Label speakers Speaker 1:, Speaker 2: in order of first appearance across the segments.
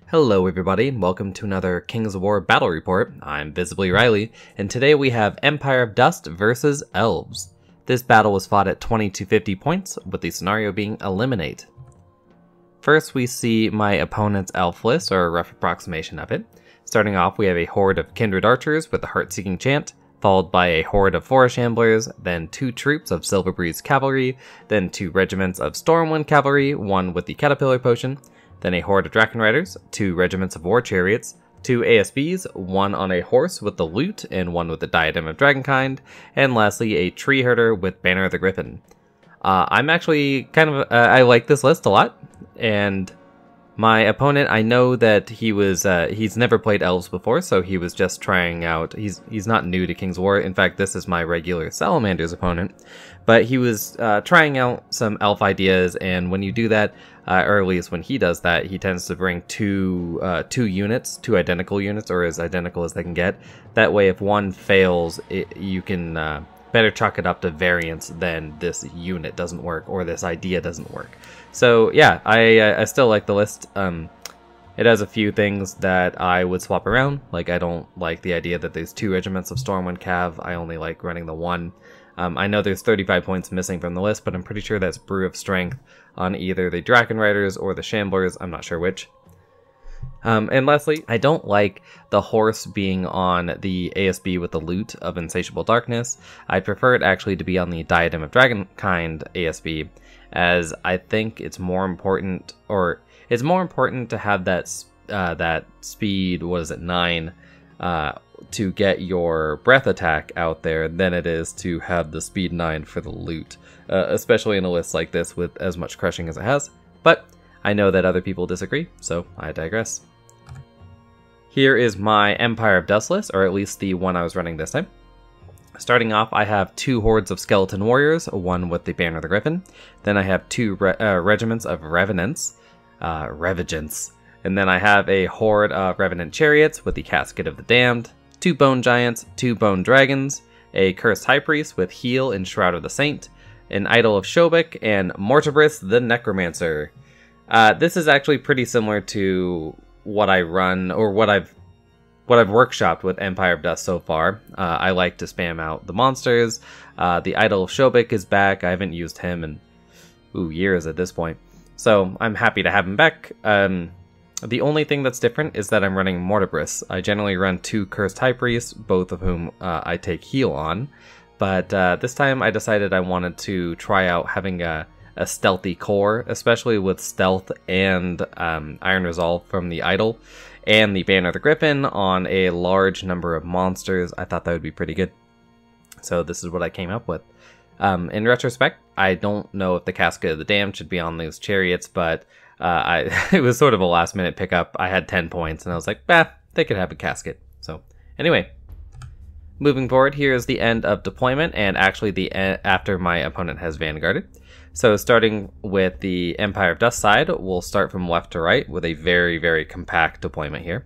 Speaker 1: Hello everybody, and welcome to another Kings of War Battle Report. I'm Visibly Riley, and today we have Empire of Dust versus Elves. This battle was fought at 20-50 points, with the scenario being Eliminate. First we see my opponent's elf list, or a rough approximation of it. Starting off, we have a horde of Kindred Archers with the Heart-Seeking Chant, followed by a horde of Forest Shamblers, then 2 troops of Silverbreeze Cavalry, then 2 regiments of Stormwind Cavalry, one with the Caterpillar Potion, then a horde of Draken Riders, 2 regiments of War Chariots, 2 ASBs, one on a horse with the Lute and one with the Diadem of Dragonkind, and lastly a Tree Herder with Banner of the Griffin. I'm actually I like this list a lot, and my opponent, I know that he's never played Elves before, so he was just trying out. He's not new to Kings of War. In fact, this is my regular Salamander's opponent, but he was trying out some Elf ideas, and when you do that, or at least when he does that, he tends to bring two identical units, or as identical as they can get. That way, if one fails, you can better chalk it up to variance than this unit doesn't work or this idea doesn't work. So yeah, I still like the list. It has a few things that I would swap around. Like, I don't like the idea that there's 2 regiments of Stormwind Cav. I only like running the 1. I know there's 35 points missing from the list, but I'm pretty sure that's Brew of Strength on either the Draken Riders or the Shamblers. I'm not sure which. And lastly, I don't like the horse being on the ASB with the Lute of Insatiable Darkness. I prefer it actually to be on the Diadem of Dragonkind ASB, as I think it's more important, to have that speed, 9, to get your breath attack out there than it is to have the speed 9 for the Lute, especially in a list like this with as much crushing as it has. But I know that other people disagree, so I digress. Here is my Empire of Dust list, or at least the one I was running this time. Starting off, I have 2 hordes of Skeleton Warriors, one with the Banner of the Griffin. Then I have 2 regiments of Revenants, and then I have a horde of Revenant Chariots with the Casket of the Damned, 2 Bone Giants, 2 Bone Dragons, a Cursed High Priest with Heal and Shroud of the Saint, an Idol of Shobek, and Mortibris the Necromancer. This is actually pretty similar to what I run, or what I've workshopped with Empire of Dust so far. I like to spam out the monsters. The Idol of Shobek is back. I haven't used him in years at this point, so I'm happy to have him back. The only thing that's different is that I'm running Mortibris. I generally run 2 Cursed High Priests, both of whom I take heal on, but this time I decided I wanted to try out having a stealthy core, especially with Stealth and Iron Resolve from the Idol, and the Banner of the Griffin on a large number of monsters. I thought that would be pretty good. So this is what I came up with. In retrospect, I don't know if the Casket of the Damned should be on those chariots, but it was sort of a last minute pickup. I had 10 points and I was like, they could have a casket. So anyway, moving forward, here's the end of deployment, and actually after my opponent has vanguarded. So starting with the Empire of Dust side, we'll start from left to right with a very, very compact deployment here.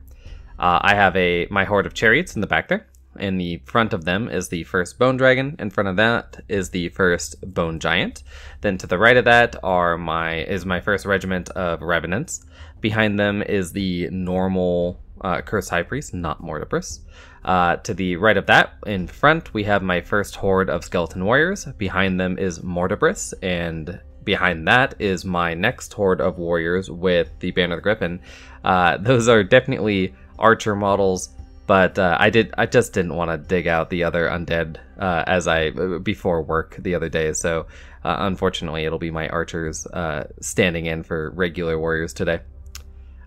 Speaker 1: I have my horde of chariots in the back there. In the front of them is the first Bone Dragon. In front of that is the first Bone Giant. Then to the right of that is my first regiment of Revenants. Behind them is the normal Cursed High Priest, not Mortibris. To the right of that, in front, we have my first horde of Skeleton Warriors. Behind them is Mortibris, and behind that is my next horde of warriors with the Banner of the Griffin. Those are definitely archer models, but I just didn't want to dig out the other undead before work the other day, so unfortunately it'll be my archers standing in for regular warriors today.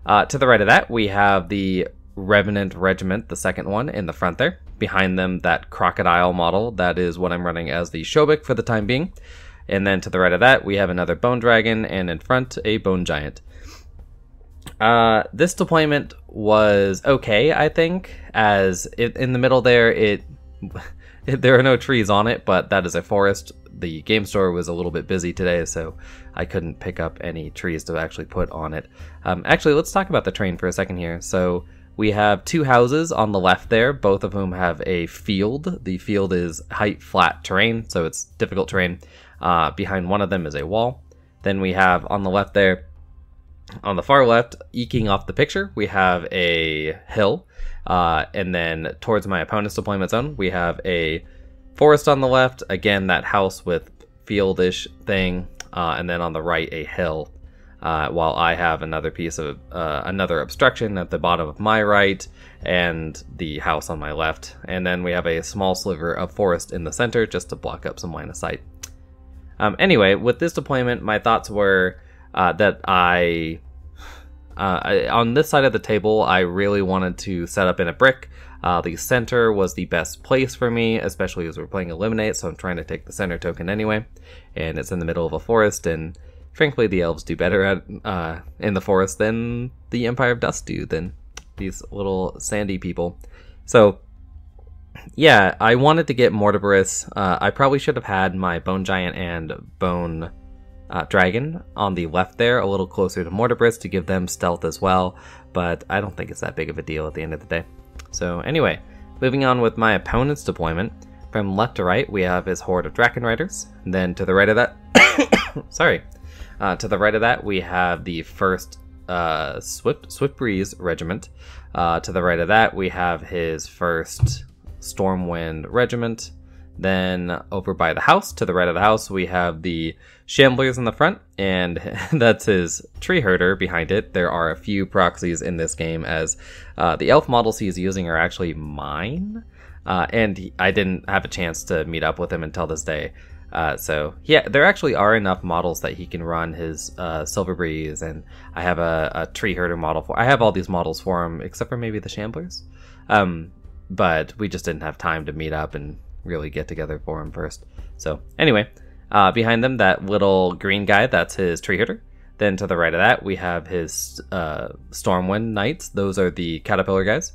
Speaker 1: To the right of that, we have the Revenant Regiment, the second one, in the front there. Behind them, that Crocodile model, that is what I'm running as the Shobek for the time being. And then to the right of that, we have another Bone Dragon, and in front, a Bone Giant. This deployment was okay, I think, as in the middle there, there are no trees on it, but that is a forest. The game store was a little bit busy today, so I couldn't pick up any trees to actually put on it. Actually, let's talk about the terrain for a second here. So we have 2 houses on the left there, both of whom have a field. The field is height flat terrain, so it's difficult terrain. Behind one of them is a wall. Then we have on the left there On the far left, eking off the picture, we have a hill. And then towards my opponent's deployment zone, we have a forest on the left. Again, that house with fieldish thing. And then on the right, a hill. While I have another piece of another obstruction at the bottom of my right and the house on my left. And then we have a small sliver of forest in the center just to block up some line of sight. Anyway, with this deployment, my thoughts were that on this side of the table, I really wanted to set up in a brick. The center was the best place for me, especially as we're playing Eliminate, so I'm trying to take the center token anyway. And it's in the middle of a forest, and frankly, the elves do better at in the forest than the Empire of Dust do, than these little sandy people. So, yeah, I wanted to get Mortimerus. I probably should have had my Bone Giant and Bone Dragon on the left there, a little closer to Mortimerus to give them stealth as well, but I don't think it's that big of a deal at the end of the day. So anyway, moving on with my opponent's deployment. From left to right, we have his horde of Draken Riders. Then to the right of that, sorry. To the right of that, we have the first Swift Breeze Regiment. To the right of that, we have his first Stormwind Regiment. Then over by the house, to the right of the house, we have the Shamblers in the front, and that's his Tree Herder behind it. There are a few proxies in this game, as the elf models he's using are actually mine, and I didn't have a chance to meet up with him until this day. So yeah, there actually are enough models that he can run his Silver Breeze, and I have a Tree Herder model for. I have all these models for him, except for maybe the Shamblers, but we just didn't have time to meet up and really get together for him first. So anyway, behind them, that little green guy, that's his Tree Herder. Then to the right of that, we have his Stormwind Knights. Those are the Caterpillar guys.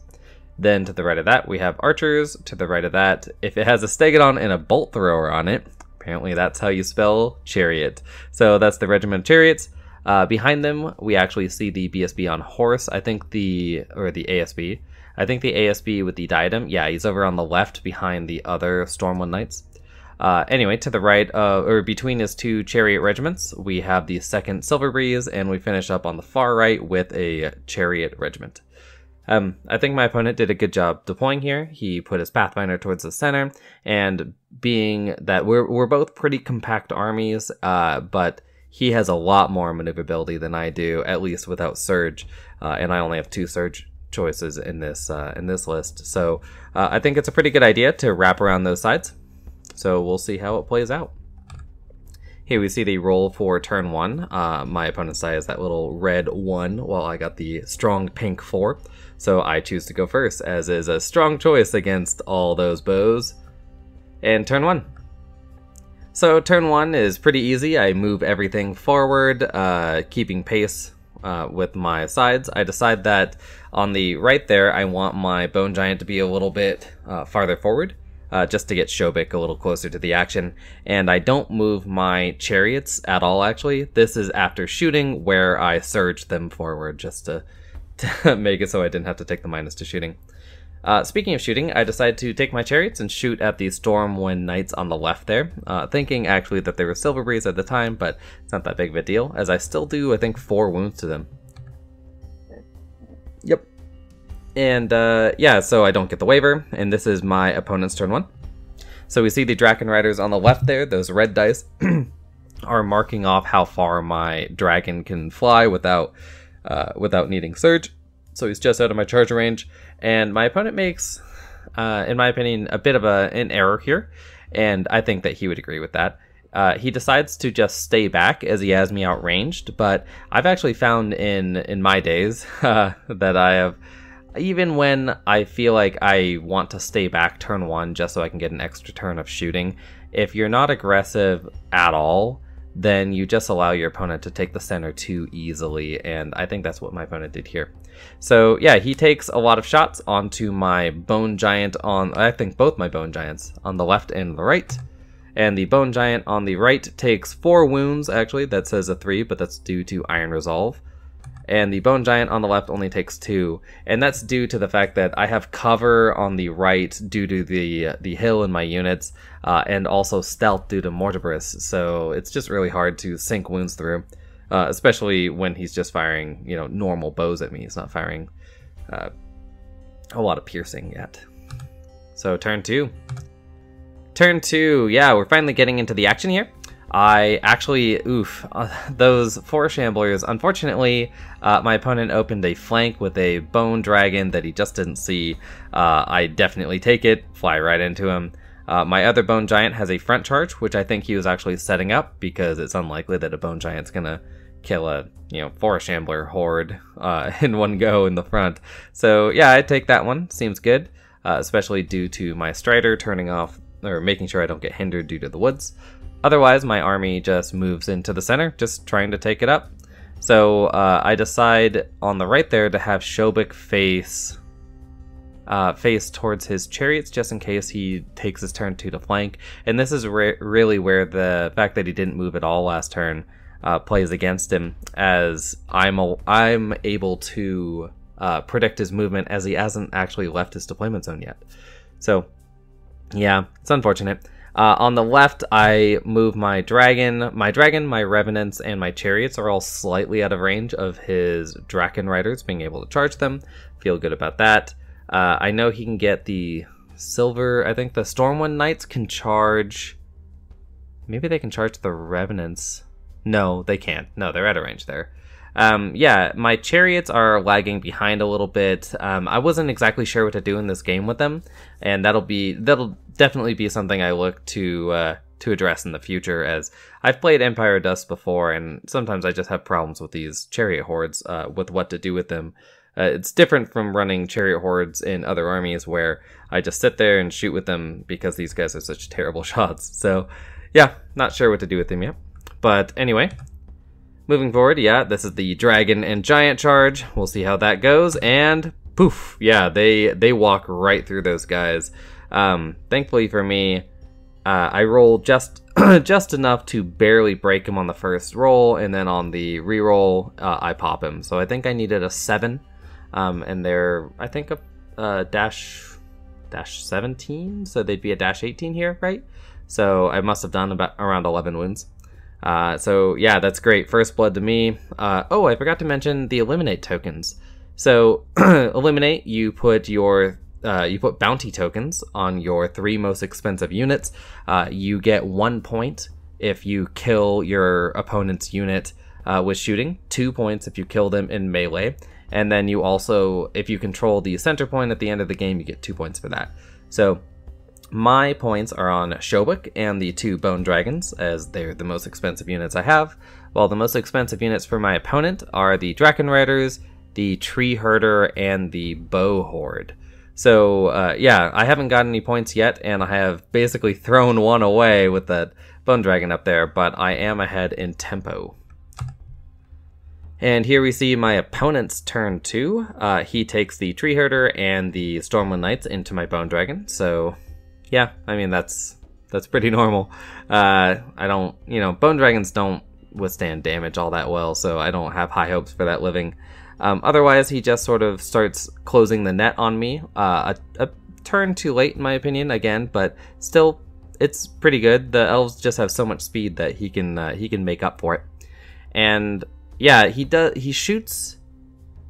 Speaker 1: Then to the right of that, we have archers. To the right of that, if it has a Stegodon and a Bolt Thrower on it, apparently that's how you spell chariot. So that's the Regiment of Chariots. Behind them, we actually see the BSB on horse. I think the ASB. I think the ASB with the diadem, yeah, he's over on the left behind the other Stormwind Knights. Anyway, to the right, or between his two chariot regiments, we have the second Silver Breeze, and we finish up on the far right with a chariot regiment. I think my opponent did a good job deploying here. He put his Pathfinder towards the center, and being that we're both pretty compact armies, but he has a lot more maneuverability than I do, at least without Surge, and I only have 2 Surge choices in this list. So I think it's a pretty good idea to wrap around those sides. So we'll see how it plays out. Here we see the roll for turn 1. My opponent's side is that little red 1, while I got the strong pink 4. So I choose to go first, as is a strong choice against all those bows. And turn 1. So turn 1 is pretty easy. I move everything forward, keeping pace with my sides. I decide that on the right there, I want my Bone Giant to be a little bit farther forward, just to get Shobik a little closer to the action. And I don't move my chariots at all, actually. This is after shooting, where I surge them forward, just to make it so I didn't have to take the minus to shooting. Speaking of shooting, I decided to take my chariots and shoot at the Stormwind Knights on the left there, thinking actually that they were Silver Breeze at the time, but it's not that big of a deal, as I still do, I think, 4 wounds to them. Yep. And yeah, so I don't get the waiver, and this is my opponent's turn 1. So we see the Draken Riders on the left there, those red dice are marking off how far my dragon can fly without needing Surge. So he's just out of my charge range, and my opponent makes, in my opinion, a bit of an error here, and I think that he would agree with that. He decides to just stay back as he has me outranged, but I've actually found in my days that I have, even when I feel like I want to stay back turn 1 just so I can get an extra turn of shooting, if you're not aggressive at all, then you just allow your opponent to take the center too easily, and I think that's what my opponent did here. So yeah, he takes a lot of shots onto my Bone Giant on, I think both my Bone Giants, on the left and the right. And the Bone Giant on the right takes 4 wounds, actually, that says a 3, but that's due to Iron Resolve. And the Bone Giant on the left only takes 2, and that's due to the fact that I have cover on the right due to the hill in my units, and also stealth due to Mortimerus, so it's just really hard to sink wounds through. especially when he's just firing, you know, normal bows at me. He's not firing a lot of piercing yet. So turn 2. Turn 2, yeah, we're finally getting into the action here. I actually, those 4 Shamblers. Unfortunately, my opponent opened a flank with a Bone Dragon that he just didn't see. I definitely take it, fly right into him. My other Bone Giant has a front charge, which I think he was actually setting up because it's unlikely that a Bone Giant's gonna kill a, you know, 4 Shambler horde in one go in the front. So yeah, I take that one. Seems good, especially due to my Strider turning off or making sure I don't get hindered due to the woods. Otherwise, my army just moves into the center, just trying to take it up. So I decide on the right there to have Shobik face towards his chariots, just in case he takes his turn 2 to flank. And this is really where the fact that he didn't move at all last turn plays against him, as I'm able to predict his movement, as he hasn't actually left his deployment zone yet. So yeah, it's unfortunate. On the left, I move my dragon. My revenants, and my chariots are all slightly out of range of his Draken Riders, being able to charge them. Feel good about that. I know he can get the silver. I think the Stormwind Knights can charge. Maybe they can charge the revenants. No, they can't. No, they're out of range there. Yeah, my chariots are lagging behind a little bit. I wasn't exactly sure what to do in this game with them, and that'll definitely be something I look to address in the future, as I've played Empire of Dust before, and sometimes I just have problems with these chariot hordes with what to do with them. It's different from running chariot hordes in other armies where I just sit there and shoot with them because these guys are such terrible shots. So yeah, not sure what to do with them yet. But anyway, moving forward, yeah, this is the Dragon and Giant charge. We'll see how that goes, and poof, yeah, they walk right through those guys. Thankfully for me, I roll just enough to barely break him on the first roll, and then on the reroll, I pop him. So I think I needed a 7, and they're, I think, a dash 17, so they'd be a dash 18 here, right? So I must have done about around 11 wounds. So yeah, that's great. First blood to me. Oh, I forgot to mention the eliminate tokens. So eliminate, you put bounty tokens on your 3 most expensive units. You get 1 point if you kill your opponent's unit with shooting, 2 points if you kill them in melee, and then you also, if you control the center point at the end of the game, you get 2 points for that. So my points are on Shobik and the 2 Bone Dragons, as they're the most expensive units I have, while the most expensive units for my opponent are the Draken Riders, the Tree Herder, and the Bow Horde. So yeah, I haven't gotten any points yet, and I have basically thrown one away with that Bone Dragon up there, but I am ahead in tempo. And here we see my opponent's turn 2. He takes the Tree Herder and the Stormwind Knights into my Bone Dragon, so yeah, I mean, that's pretty normal. I don't, you know, Bone Dragons don't withstand damage all that well, so I don't have high hopes for that living. Otherwise, he just sort of starts closing the net on me. A turn too late, in my opinion, again, but still, it's pretty good. The elves just have so much speed that he can make up for it. And yeah, he shoots.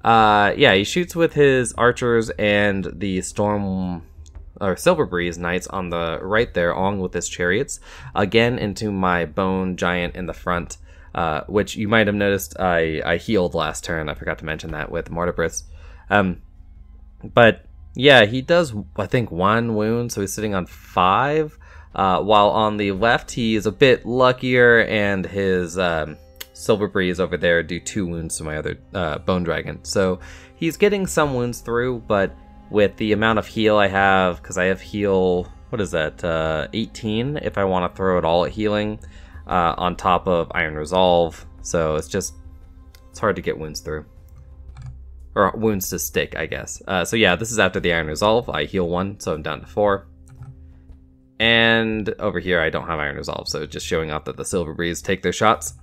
Speaker 1: Yeah, he shoots with his archers and the Silver Breeze Knights on the right there, along with his chariots, again into my Bone Giant in the front, which you might have noticed I healed last turn. I forgot to mention that with Mortibris. But yeah, he does, I think, 1 wound, so he's sitting on 5, while on the left he's a bit luckier, and his Silver Breeze over there do 2 wounds to my other Bone Dragon. So he's getting some wounds through, but with the amount of heal I have, because I have heal, what is that, 18 if I want to throw it all at healing, on top of Iron Resolve, so it's hard to get wounds through. Or wounds to stick, I guess. So yeah, this is after the Iron Resolve. I heal 1, so I'm down to 4. And over here I don't have Iron Resolve, so just showing off that the Silver Breeze take their shots.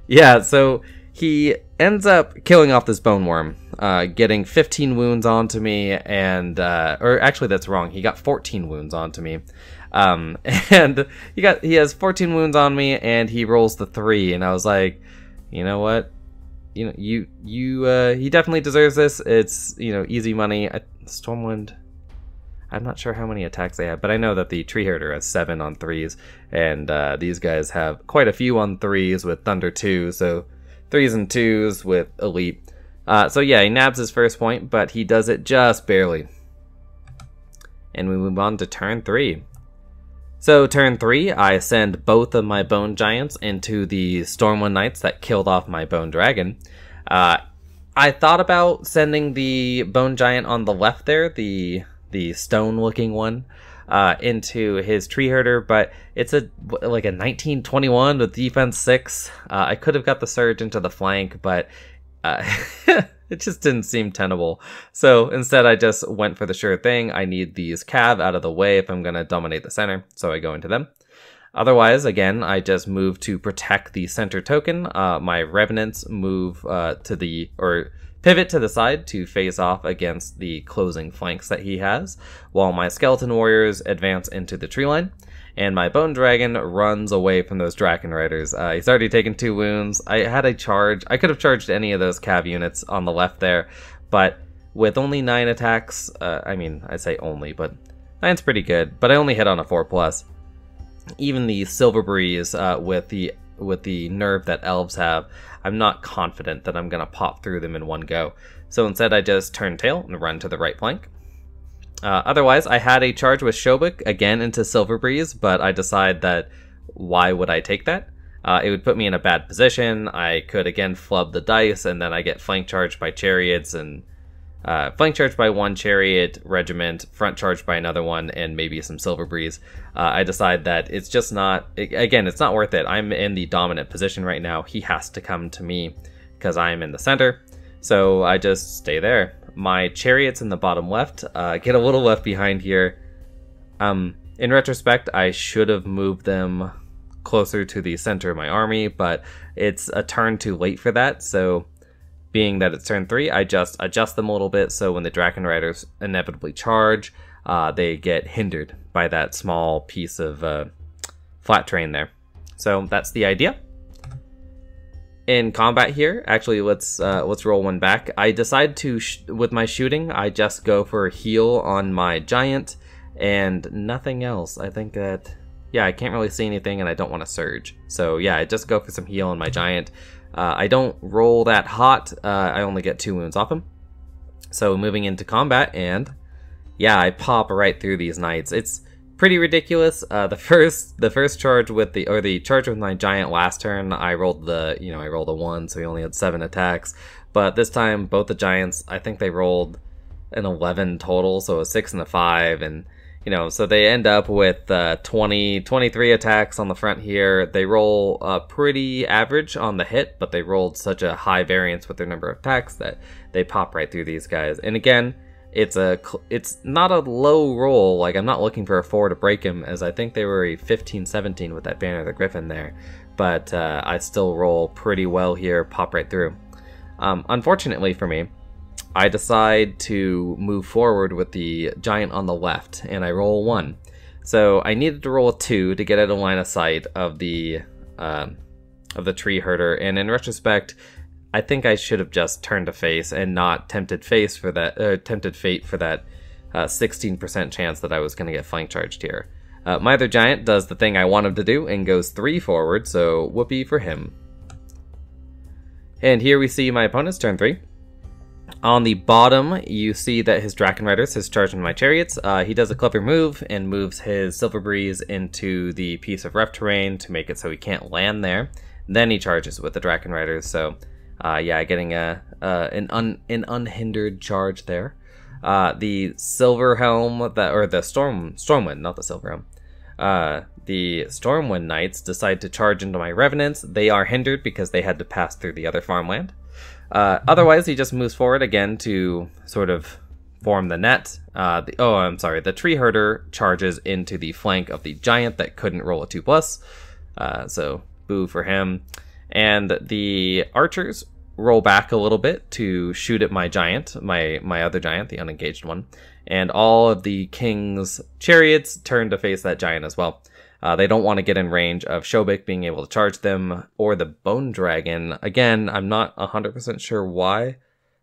Speaker 1: Yeah, so he ends up killing off this Bone Worm, getting 15 wounds onto me, and or actually that's wrong. He got 14 wounds onto me, and he has 14 wounds on me, and he rolls the 3, and I was like, You know what? You know, he definitely deserves this. It's, you know, easy money. Stormwind, I'm not sure how many attacks they have, but I know that the Tree Herder has 7 on 3s, and these guys have quite a few on 3s with Thunder 2, so 3s and 2s with Elite. So yeah, he nabs his first point, but he does it just barely. And we move on to turn 3. So turn 3, I send both of my Bone Giants into the Stormwind Knights that killed off my Bone Dragon. I thought about sending the Bone Giant on the left there, the stone-looking one, into his Tree Herder, but it's like a 1921 with defense 6. I could have got the Surge into the flank, but it just didn't seem tenable. So instead, I just went for the sure thing. I need these Cav out of the way if I'm going to dominate the center, so I go into them. Otherwise, again, I just move to protect the center token. My Revenants move pivot to the side to face off against the closing flanks that he has, while my Skeleton Warriors advance into the tree line, and my Bone Dragon runs away from those Draken Riders. He's already taken 2 wounds. I had a charge. I could have charged any of those Cav units on the left there, but with only 9 attacks, I mean, I say only, but 9's pretty good, but I only hit on a 4+. Even the Silver Breeze with the nerve that Elves have, I'm not confident that I'm going to pop through them in one go. So instead I just turn tail and run to the right flank. Otherwise, I had a charge with Shobik again into Silver Breeze, but I decide that why would I take that? It would put me in a bad position. I could again flub the dice, and then I get flank charged by chariots, and flank charged by 1 chariot regiment, front charged by another one, and maybe some Silver Breeze. I decide that it's just not, again, it's not worth it. I'm in the dominant position right now. He has to come to me because I'm in the center. So I just stay there. My chariots in the bottom left get a little left behind here. In retrospect, I should have moved them closer to the center of my army, but it's a turn too late for that. So being that it's turn 3, I just adjust them a little bit so when the Draken Riders inevitably charge, they get hindered by that small piece of flat terrain there. So that's the idea. In combat here, actually, let's roll one back. I decide to, with my shooting, I just go for a heal on my giant and nothing else. I think that, yeah, I can't really see anything and I don't want to surge. So yeah, I just go for some heal on my giant. I don't roll that hot. I only get 2 wounds off him. So moving into combat, and yeah, I pop right through these knights. It's pretty ridiculous. The first charge with the charge with my giant last turn, I rolled a 1, so he only had 7 attacks. But this time, both the giants, I think they rolled an 11 total, so a 6 and a 5, and so they end up with 23 attacks on the front here. They roll pretty average on the hit, but they rolled such a high variance with their number of attacks that they pop right through these guys. And again, it's not a low roll. Like, I'm not looking for a 4 to break him, as I think they were a 15-17 with that Banner of the Griffin there. But I still roll pretty well here, pop right through. Unfortunately for me, I decide to move forward with the giant on the left, and I roll 1. So I needed to roll a 2 to get out of line of sight of the tree herder. And in retrospect, I think I should have just turned to face and not tempted fate for that 16% chance that I was going to get flank charged here. My other giant does the thing I want him to do and goes 3 forward, so whoopee for him. And here we see my opponent's turn 3. On the bottom, you see that his Draken Riders has charged into my chariots. He does a clever move and moves his Silver Breeze into the piece of rough terrain to make it so he can't land there. Then he charges with the Draken Riders. So, yeah, getting an unhindered charge there. The Silver Helm, or the Stormwind, not the Silver Helm. The Stormwind Knights decide to charge into my Revenants. They are hindered because they had to pass through the other farmland. Otherwise, he just moves forward again to sort of form the net. The tree herder charges into the flank of the giant that couldn't roll a 2+. So boo for him. And the archers roll back a little bit to shoot at my giant, my other giant, the unengaged one. And all of the king's chariots turn to face that giant as well. They don't want to get in range of Shobik being able to charge them, or the Bone Dragon. Again, I'm not 100% sure why.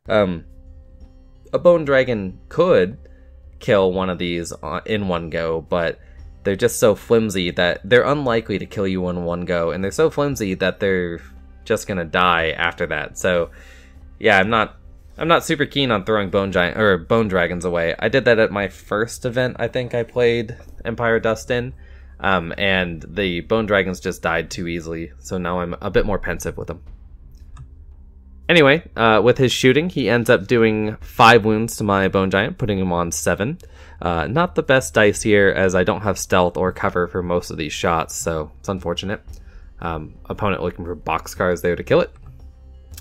Speaker 1: A Bone Dragon could kill one of these in one go, but they're just so flimsy that they're unlikely to kill you in one go, and they're so flimsy that they're just gonna die after that. So yeah, I'm not super keen on throwing Bone Dragons away. I did that at my first event I think I played Empire Dust in, and the Bone Dragons just died too easily, so now I'm a bit more pensive with them. Anyway, with his shooting, he ends up doing 5 wounds to my Bone Giant, putting him on 7. Not the best dice here, as I don't have stealth or cover for most of these shots, so it's unfortunate. Opponent looking for boxcars there to kill it.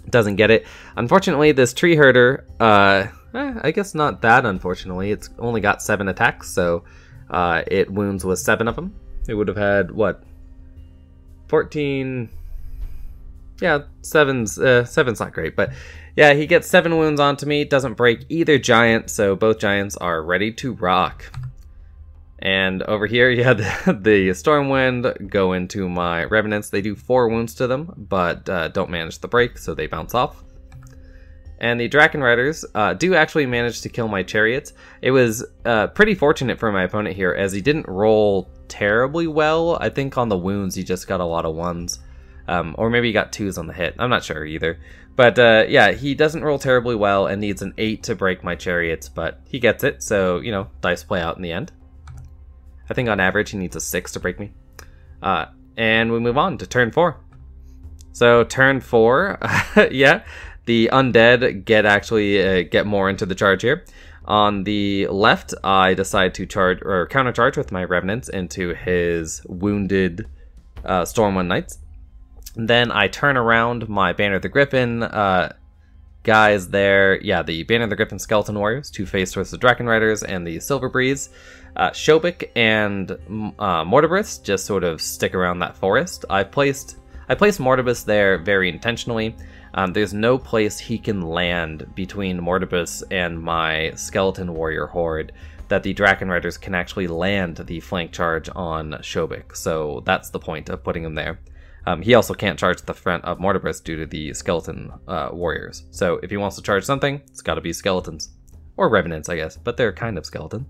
Speaker 1: Doesn't get it. Unfortunately, this Tree Herder, I guess not that unfortunately, it's only got 7 attacks, so it wounds with 7 of them. It would have had, what, 14... Yeah, 7's not great, but yeah, he gets 7 wounds onto me, doesn't break either giant, so both giants are ready to rock. And over here, yeah, the Stormwind go into my Revenants. They do 4 wounds to them, but don't manage the break, so they bounce off. And the Draken Riders do actually manage to kill my Chariots. It was pretty fortunate for my opponent here, as he didn't roll terribly well. I think on the wounds, he just got a lot of 1s. Or maybe he got 2s on the hit. I'm not sure either. But yeah, he doesn't roll terribly well and needs an 8 to break my Chariots, but he gets it, so, you know, dice play out in the end. I think on average he needs a 6 to break me. And we move on to turn 4. So turn 4, yeah, the undead get more into the charge here. On the left, I decide to charge or countercharge with my Revenants into his wounded Stormwind Knights. Then I turn around my Banner of the Griffin guys there. Yeah, the Banner of the Griffin Skeleton Warriors to face towards the Draken Riders and the Silver Breeze. Shobik and Mortibus just sort of stick around that forest. I placed Mortibus there very intentionally. There's no place he can land between Mortibus and my Skeleton Warrior Horde that the Draken Riders can actually land the flank charge on Shobik. So that's the point of putting him there. He also can't charge the front of Mortibus due to the Skeleton Warriors. So if he wants to charge something, it's got to be Skeletons. Or Revenants, I guess, but they're kind of skeleton.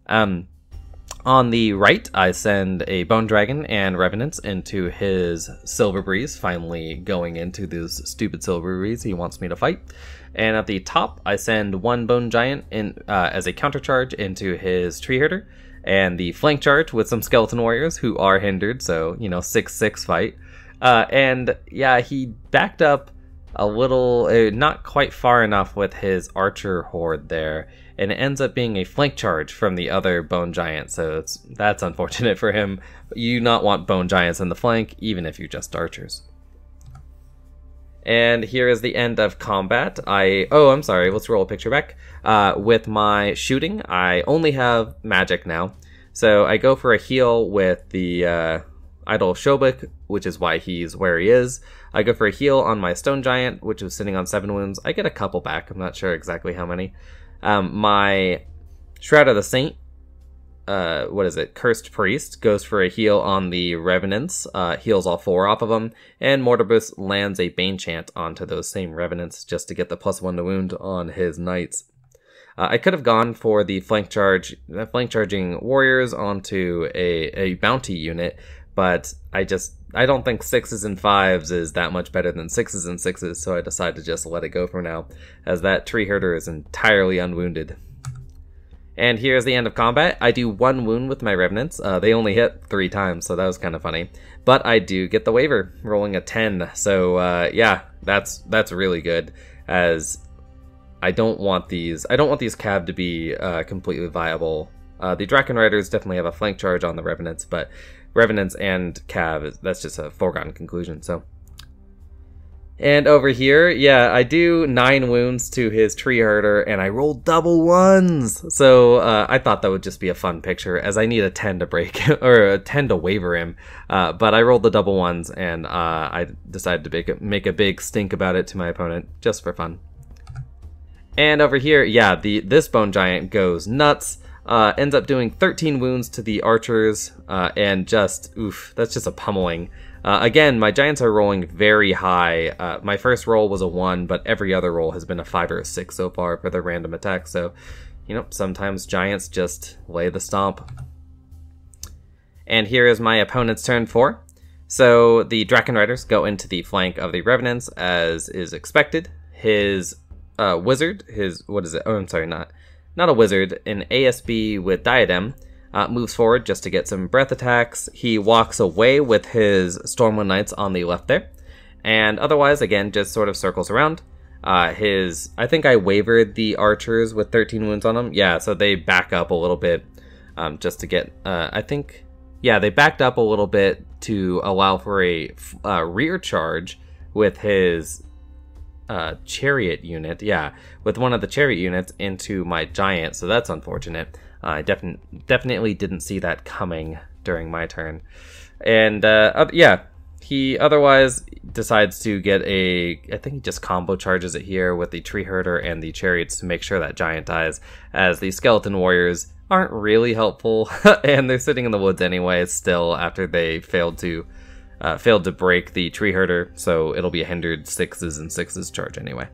Speaker 1: On the right, I send a Bone Dragon and Revenants into his Silver Breeze, finally going into this stupid Silver Breeze he wants me to fight. And at the top, I send 1 Bone Giant in as a countercharge into his Tree Herder, and the flank charge with some Skeleton Warriors who are hindered, so, you know, 6-6 fight. And yeah, he backed up a little, not quite far enough with his Archer Horde there, and it ends up being a flank charge from the other Bone Giant, so that's unfortunate for him. You do not want Bone Giants in the flank, even if you're just archers. And here is the end of combat. I'm sorry, let's roll a picture back. With my shooting, I only have magic now. So I go for a heal with the Idol Shobik, which is why he's where he is. I go for a heal on my Stone Giant, which was sitting on 7 wounds. I get a couple back, I'm not sure exactly how many. My Shroud of the Saint, Cursed Priest, goes for a heal on the Revenants, heals all 4 off of them, and Mortibus lands a Bane Chant onto those same Revenants just to get the +1 to wound on his Knights. I could have gone for the flank charging warriors onto a bounty unit, but I don't think 6s and 5s is that much better than 6s and 6s, so I decided to just let it go for now, as that Tree Herder is entirely unwounded. And here's the end of combat. I do 1 wound with my Revenants. They only hit 3 times, so that was kind of funny. But I do get the waiver, rolling a 10. So yeah, that's really good, as I don't want these cav to be completely viable. The Draken Riders definitely have a flank charge on the Revenants, but Revenants and cav, that's just a foregone conclusion. So. And over here, yeah, I do 9 wounds to his Tree Herder, and I roll double 1s! So, I thought that would just be a fun picture, as I need a 10 to break, or a 10 to waiver him. But I rolled the double 1s, and I decided to make a big stink about it to my opponent, just for fun. And over here, yeah, this Bone Giant goes nuts. ends up doing 13 wounds to the archers, and just, oof, that's just a pummeling. Again, my giants are rolling very high. My first roll was a 1, but every other roll has been a 5 or a 6 so far for the random attack, so, you know, sometimes giants just lay the stomp. And here is my opponent's turn 4. So the Draken Riders go into the flank of the Revenants, as is expected. His wizard, what is it? Oh, I'm sorry, not a wizard, an ASB with Diadem, moves forward just to get some breath attacks. He walks away with his Stormwind Knights on the left there. And otherwise, again, just sort of circles around. I think I wavered the archers with 13 wounds on them. Yeah, so they back up a little bit just to get, they backed up a little bit to allow for a rear charge with his chariot unit. Yeah, with one of the chariot units into my giant, so that's unfortunate. I definitely didn't see that coming during my turn. And he otherwise decides to get I think he just combo charges it here with the tree herder and the chariots to make sure that giant dies, as the skeleton warriors aren't really helpful, and they're sitting in the woods anyway still after they failed to break the tree herder, so it'll be a hindered 6s and 6s charge anyway.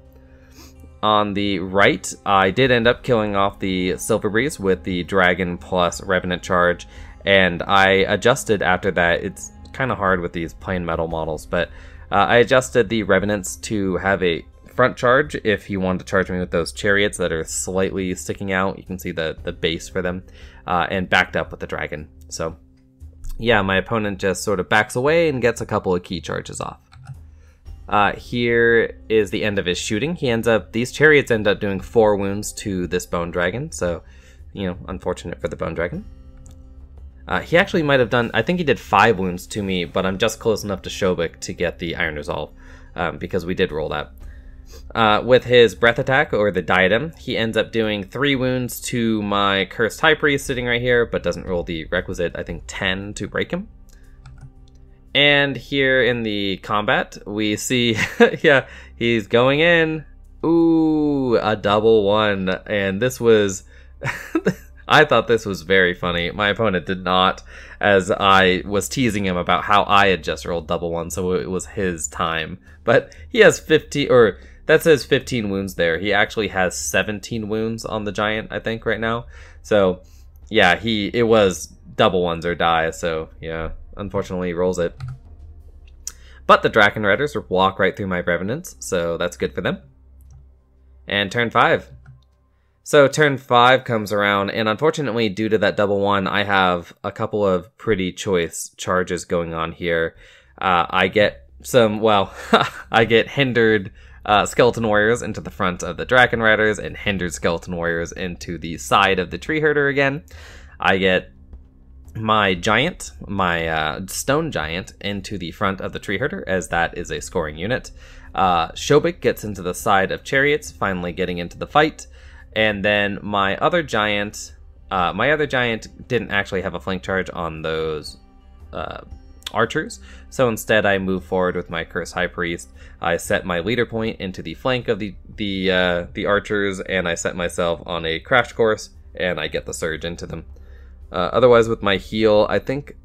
Speaker 1: On the right, I did end up killing off the Silver Breeze with the Dragon plus Revenant charge, and I adjusted after that. It's kind of hard with these plain metal models, but I adjusted the Revenants to have a front charge if you wanted to charge me with those chariots that are slightly sticking out. You can see the base for them, and backed up with the dragon. So yeah, my opponent just sort of backs away and gets a couple of key charges off. Here is the end of his shooting. These chariots end up doing 4 wounds to this bone dragon, so, you know, unfortunate for the bone dragon. He actually might have done, I think he did 5 wounds to me, but I'm just close enough to Shobik to get the Iron Resolve, because we did roll that. With his breath attack, or the diadem, he ends up doing 3 wounds to my Cursed High Priest sitting right here, but doesn't roll the requisite, I think, 10 to break him. And here in the combat, we see, yeah, he's going in. Ooh, a double 1. And this was, I thought this was very funny. My opponent did not, as I was teasing him about how I had just rolled double 1, so it was his time. But he has 50, or that says 15 wounds there. He actually has 17 wounds on the giant, I think, right now. So, yeah, it was double 1s or die, so, yeah. Unfortunately, he rolls it. But the Draken Riders walk right through my Revenants, so that's good for them. And turn 5. So turn 5 comes around, and unfortunately, due to that double 1, I have a couple of pretty choice charges going on here. I get I get hindered Skeleton Warriors into the front of the Draken Riders, and hindered Skeleton Warriors into the side of the Tree Herder again. I get my giant, my stone giant, into the front of the tree herder, as that is a scoring unit. Shobik gets into the side of chariots, finally getting into the fight. And then my other giant didn't actually have a flank charge on those archers, so instead I move forward with my Cursed High Priest. I set my leader point into the flank of the archers, and I set myself on a crash course, and I get the surge into them. Otherwise, with my heal, I think,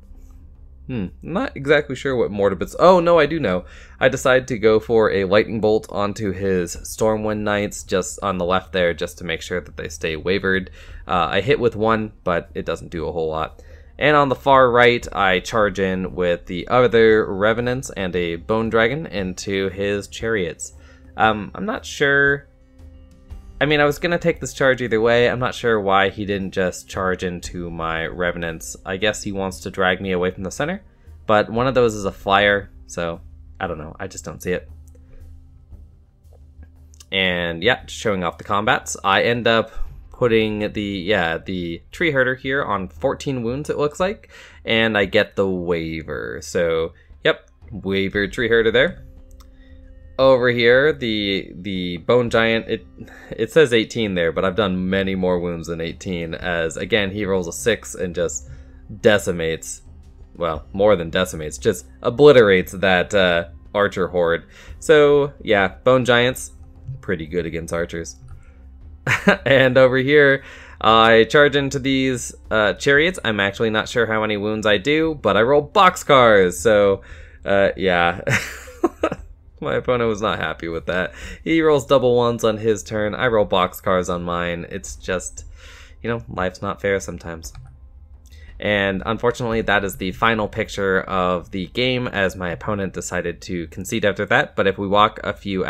Speaker 1: not exactly sure what Mortabit's, oh no, I do know. I decide to go for a lightning bolt onto his Stormwind Knights just on the left there, just to make sure that they stay wavered. I hit with 1, but it doesn't do a whole lot. And on the far right, I charge in with the other Revenants and a Bone Dragon into his chariots. I'm not sure. I mean, I was going to take this charge either way. I'm not sure why he didn't just charge into my Revenants. I guess he wants to drag me away from the center, but one of those is a flyer, so I don't know. I just don't see it. And yeah, showing off the combats. I end up putting the tree herder here on 14 wounds, it looks like, and I get the waver. So, yep, waver tree herder there. Over here, the bone giant, it says 18 there, but I've done many more wounds than 18, as again, he rolls a 6 and just decimates, well, more than decimates, just obliterates that archer horde. So yeah, bone giants, pretty good against archers. And over here, I charge into these chariots. I'm actually not sure how many wounds I do, but I roll boxcars, so yeah. My opponent was not happy with that. He rolls double ones on his turn. I roll boxcars on mine. It's just, you know, life's not fair sometimes. And unfortunately, that is the final picture of the game, as my opponent decided to concede after that. But if we walk a few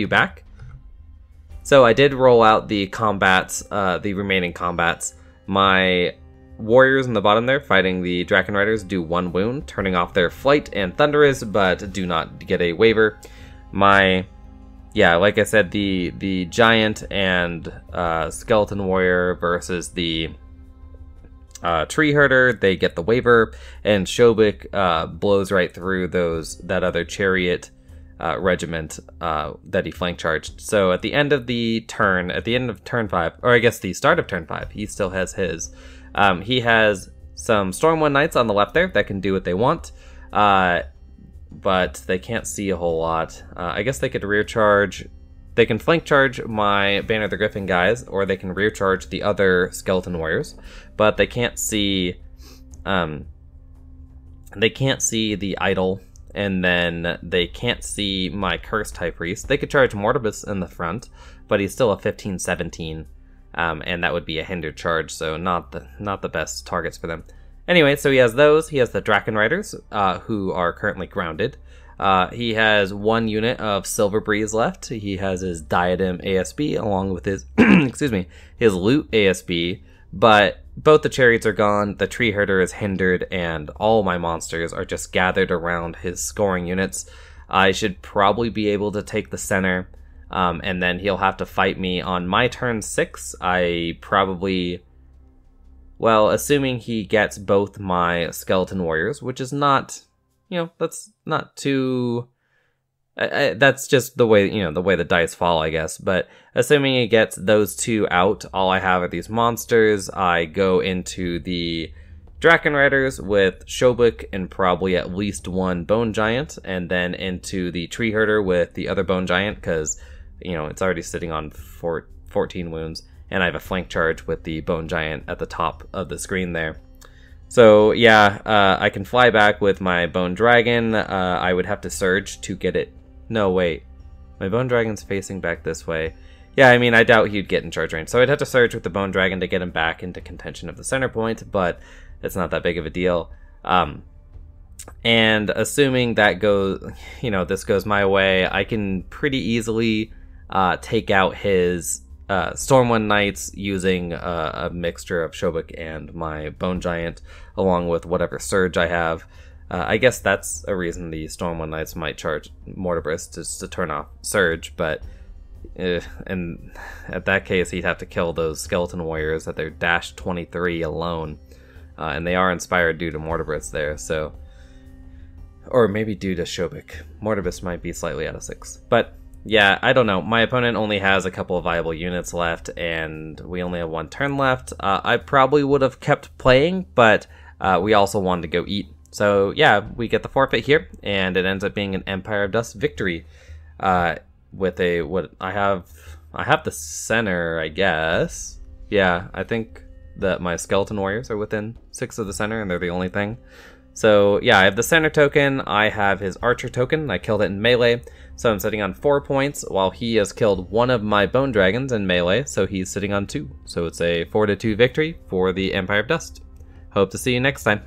Speaker 1: back, so I did roll out the combats, the remaining combats. My warriors in the bottom there fighting the Draken Riders do 1 wound, turning off their Flight and Thunderous, but do not get a waiver. Yeah, like I said, the Giant and Skeleton Warrior versus the Tree Herder, they get the waiver, and Shobik blows right through that other Chariot regiment that he flank charged. So at the end of turn 5, or I guess the start of turn 5, he still has his. He has some Stormwind Knights on the left there that can do what they want, but they can't see a whole lot. I guess they could rear charge. They can flank charge my Banner of the Griffin guys, or they can rear charge the other Skeleton Warriors, but they can't see. They can't see the Idol, and then they can't see my Cursed High Priest. They could charge Mortibus in the front, but he's still a 15-17. And that would be a hindered charge, so not the best targets for them. Anyway, so he has those. He has the Draken Riders, who are currently grounded. He has 1 unit of Silver Breeze left. He has his Diadem ASB along with his his Loot ASB, but both the chariots are gone, the Tree Herder is hindered, and all my monsters are just gathered around his scoring units. I should probably be able to take the center. And then he'll have to fight me on my turn 6. I probably, well, assuming he gets both my Skeleton Warriors, which is not, you know, that's not too, that's just the way, you know, the way the dice fall, I guess. But assuming he gets those 2 out, all I have are these monsters. I go into the Draken Riders with Shobik and probably at least 1 Bone Giant, and then into the Tree Herder with the other Bone Giant, because, you know, it's already sitting on 14 wounds, and I have a flank charge with the Bone Giant at the top of the screen there. So yeah, I can fly back with my Bone Dragon. I would have to surge to get it. No, wait. My Bone Dragon's facing back this way. Yeah, I mean, I doubt he'd get in charge range, so I'd have to surge with the Bone Dragon to get him back into contention of the center point, but it's not that big of a deal. And assuming that goes, you know, this goes my way, I can pretty easily take out his Stormwind Knights using a mixture of Shobik and my Bone Giant, along with whatever surge I have. I guess that's a reason the Stormwind Knights might charge Mortibus just to turn off surge, but and at that case he'd have to kill those Skeleton Warriors at their dash 23 alone, and they are inspired due to Mortibus there, so, or maybe due to Shobik. Mortibus might be slightly out of 6, but yeah, I don't know. My opponent only has a couple of viable units left, and we only have 1 turn left. I probably would have kept playing, but we also wanted to go eat. So yeah, we get the forfeit here, and it ends up being an Empire of Dust victory. With what I have the center, I guess. Yeah, I think that my Skeleton Warriors are within 6 of the center, and they're the only thing. So yeah, I have the center token, I have his archer token, I killed it in melee, so I'm sitting on 4 points, while he has killed 1 of my Bone Dragons in melee, so he's sitting on 2. So it's a 4-2 victory for the Empire of Dust. Hope to see you next time.